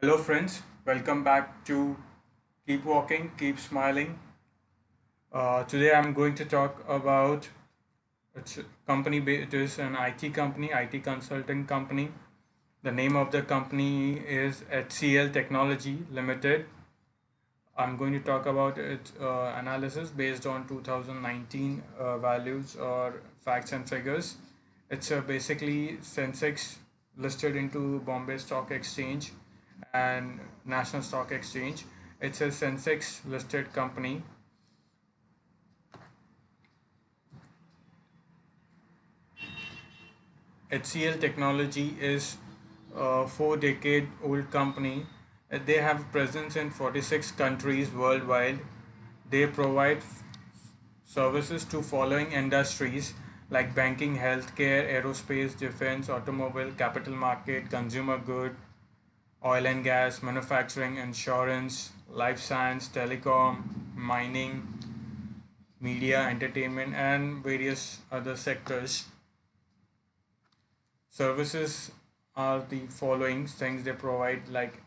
Hello, friends. Welcome back to Keep Walking, Keep Smiling. Today, I'm going to talk about it's a company. It is an IT company, IT consulting company. The name of the company is HCL Technology Limited. I'm going to talk about its analysis based on 2019 values or facts and figures. It's basically Sensex listed into Bombay Stock Exchange and National Stock Exchange. It's a Sensex listed company. HCL Technology is a 4 decade old company. They have presence in 46 countries worldwide. They provide services to following industries like banking, healthcare, aerospace, defense, automobile, capital market, consumer good, oil and gas, manufacturing, insurance, life science, telecom, mining, media, entertainment, and various other sectors. Services are the following things they provide, like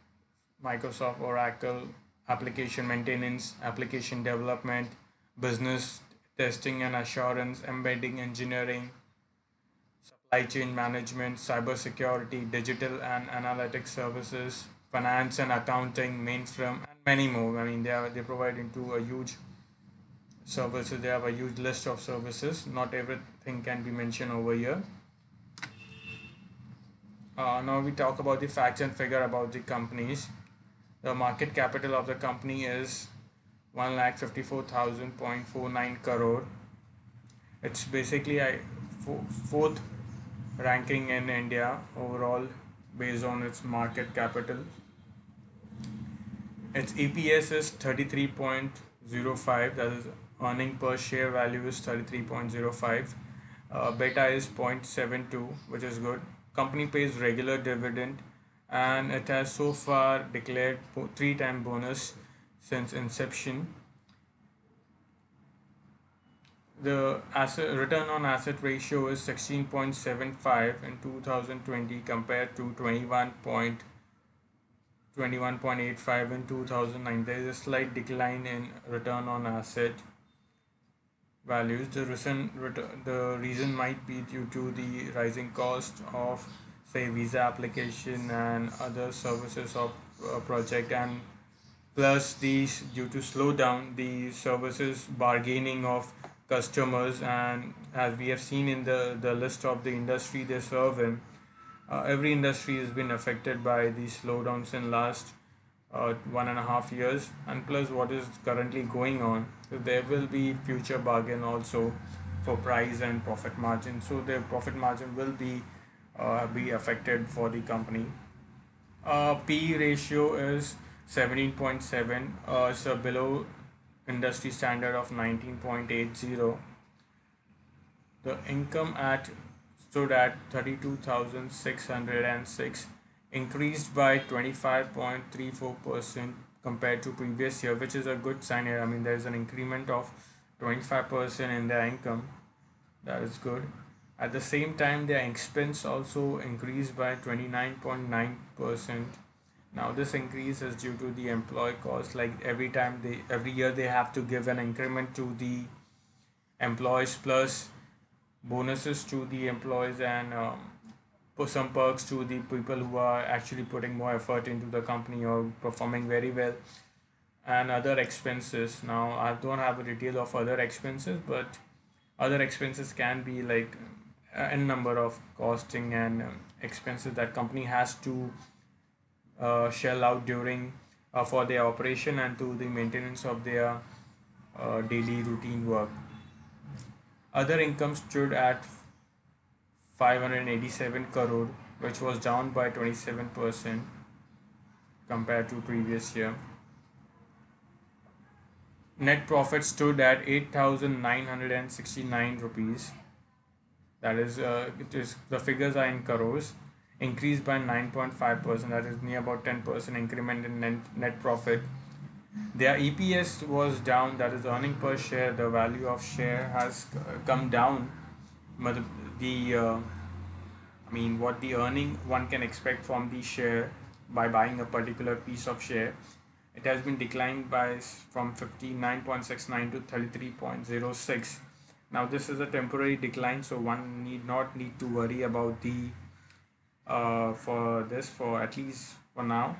Microsoft, Oracle, application maintenance, application development, business testing and assurance, embedding engineering, supply chain management, cybersecurity, digital and analytics services, finance and accounting, mainframe, and many more. I mean, they provide into a huge services. They have a huge list of services. Not everything can be mentioned over here. Now we talk about the facts and figure about the companies. The market capital of the company is 1,54,000.49 crore. It's basically a fourth ranking in India overall based on its market capital. Its EPS is 33.05, that is earning per share value is 33.05. Beta is 0.72, which is good. Company pays regular dividend and it has so far declared 3 time bonus since inception. The asset return on asset ratio is 16.75 in 2020 compared to 21.85 in 2009. There is a slight decline in return on asset values. The reason might be due to the rising cost of, say, visa application and other services of project, and plus these due to slowdown the services bargaining of customers. And as we have seen in the list of the industry they serve in, every industry has been affected by these slowdowns in last 1.5 years, and plus what is currently going on. So there will be future bargain also for price and profit margin. So the profit margin will be affected for the company. P ratio is 17.7, so below industry standard of 19.80. The income at stood at 32,606, increased by 25.34% compared to previous year, which is a good sign here. I mean, there is an increment of 25% in their income. That is good. At the same time, their expense also increased by 29.9%. Now, this increase is due to the employee cost. Like every year they have to give an increment to the employees, plus bonuses to the employees, and put some perks to the people who are actually putting more effort into the company or performing very well, and other expenses. Now, I don't have a detail of other expenses, but other expenses can be like a number of costing and expenses that company has to shell out during for their operation and to the maintenance of their daily routine work. Other income stood at 587 crore, which was down by 27% compared to previous year. Net profit stood at 8,969 rupees. That is, the figures are in crores, increased by 9.5%. That is near about 10% increment in net profit. Their EPS was down, that is earning per share. The value of share has come down. But the I mean, what the earning one can expect from the share, by buying a particular piece of share. It has been declined from 59.69 to 33.06. Now this is a temporary decline, so one need to worry about the for this for at least for now.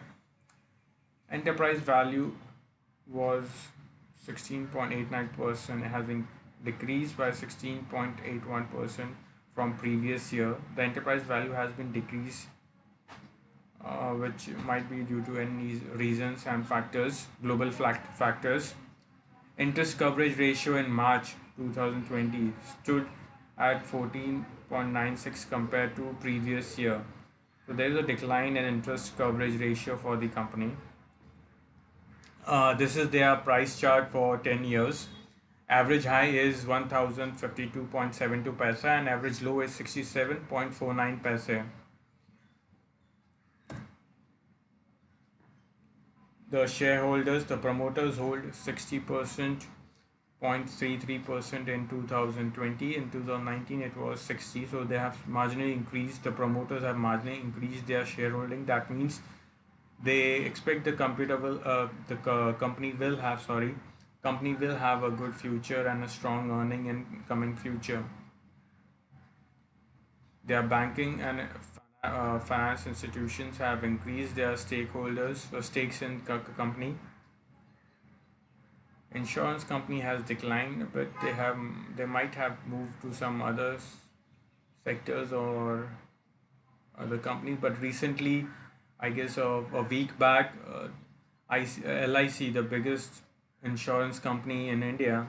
Enterprise value was 16.89%. It has been decreased by 16.81% from previous year. The enterprise value has been decreased, which might be due to any reasons and factors, global factors. Interest coverage ratio in March 2020 stood at 14.96 compared to previous year. So there is a decline in interest coverage ratio for the company. This is their price chart for 10 years. Average high is 1052.72 paisa and average low is 67.49 paisa. The shareholders, the promoters hold 60%, 0.33% in 2020. In 2019, it was 60. So they have marginally increased. The promoters have marginally increased their shareholding. That means they expect company will have a good future and a strong earning in coming future. Their banking and finance institutions have increased their stakes in company. Insurance company has declined, but they might have moved to some other sectors or other companies. But recently, I guess a week back, LIC, the biggest insurance company in India,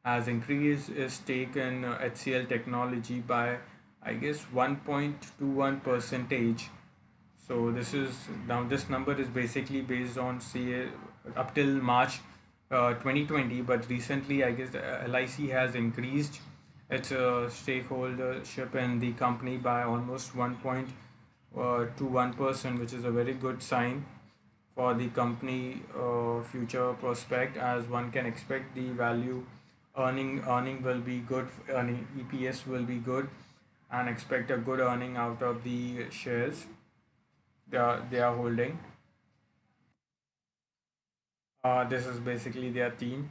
has increased its stake in HCL Technology by, I guess, 1.21 percentage. So this number is basically based on CA up till March 2020, but recently I guess the LIC has increased its stakeholdership in the company by almost 1.21%, which is a very good sign for the company future prospect, as one can expect the value earning will be good, earning EPS will be good, and expect a good earning out of the shares they are holding. This is basically their team.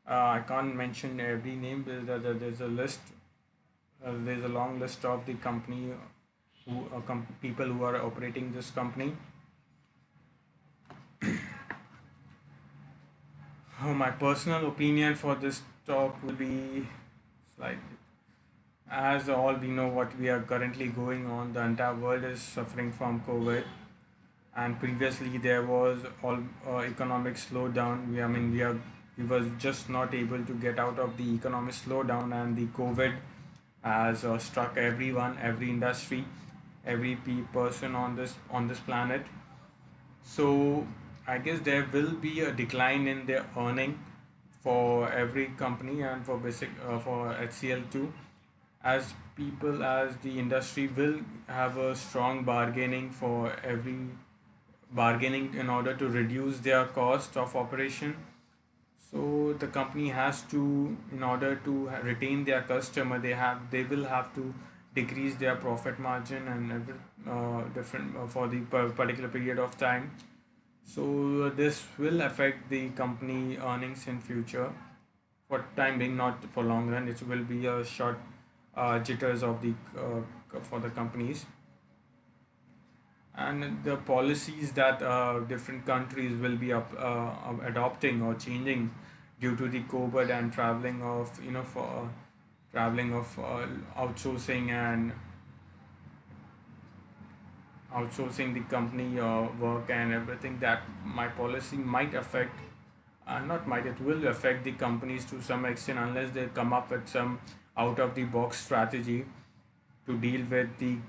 I can't mention every name. There's a list. There's a long list of the company people who are operating this company. My personal opinion for this talk will be like, as all we know what we are currently going on, the entire world is suffering from COVID, and previously there was all economic slowdown. We was just not able to get out of the economic slowdown, and the COVID has struck everyone, every industry, every person on this planet. So I guess there will be a decline in their earning for every company and for basic for HCL too, as the industry will have a strong bargaining in order to reduce their cost of operation. So the company has to, in order to retain their customer, they will have to decrease their profit margin and different for the particular period of time. So this will affect the company earnings in future. For time being, not for long run. It will be a short jitters of the for the companies, and the policies that different countries will be adopting or changing due to the COVID and traveling of outsourcing and outsourcing the company work and everything, that my policy might affect, not might, it will affect the companies to some extent, unless they come up with some out of the box strategy to deal with the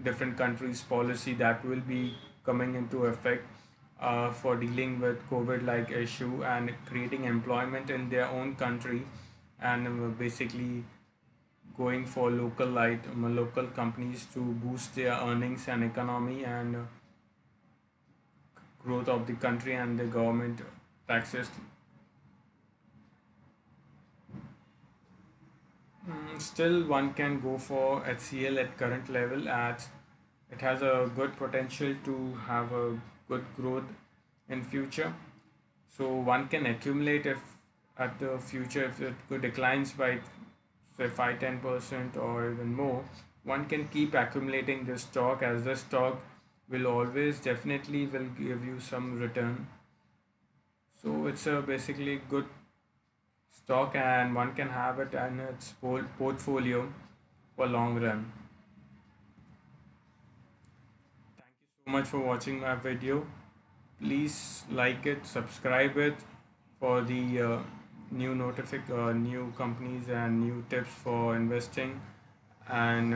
different countries policy that will be coming into effect for dealing with COVID like issue and creating employment in their own country, and basically going for local companies to boost their earnings and economy and growth of the country and the government taxes. Still, one can go for HCL at current level at it has a good potential to have a good growth in future. So one can accumulate if at the future if it declines by say 5-10% or even more, one can keep accumulating this stock, as the stock will always definitely will give you some return. So it's a basically good stock and one can have it in its portfolio for long run. Thank you so much for watching my video. Please like it, subscribe it for the new companies and new tips for investing, and